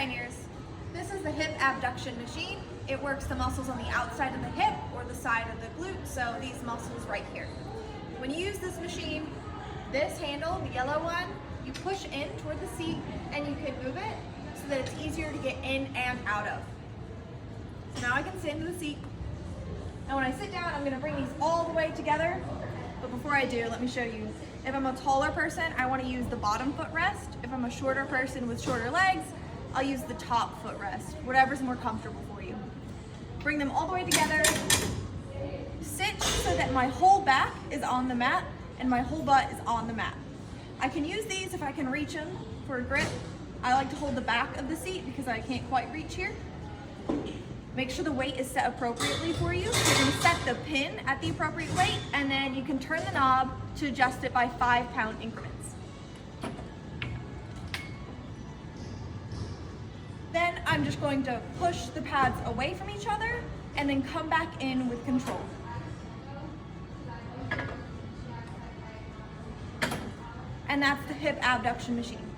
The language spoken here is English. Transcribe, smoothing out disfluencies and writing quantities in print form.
pioneers. This is the hip abduction machine. It works the muscles on the outside of the hip or the side of the glute, so these muscles right here. When you use this machine, this handle, the yellow one, you push in toward the seat and you can move it so that it's easier to get in and out of. So now I can sit into the seat. And when I sit down, I'm going to bring these all the way together. But before I do, let me show you. If I'm a taller person, I want to use the bottom footrest. If I'm a shorter person with shorter legs, I'll use the top footrest, whatever's more comfortable for you. Bring them all the way together. Sit so that my whole back is on the mat and my whole butt is on the mat. I can use these if I can reach them for a grip. I like to hold the back of the seat because I can't quite reach here. Make sure the weight is set appropriately for you. You can set the pin at the appropriate weight, and then you can turn the knob to adjust it by 5-pound increments. Then I'm just going to push the pads away from each other and then come back in with control. And that's the hip abduction machine.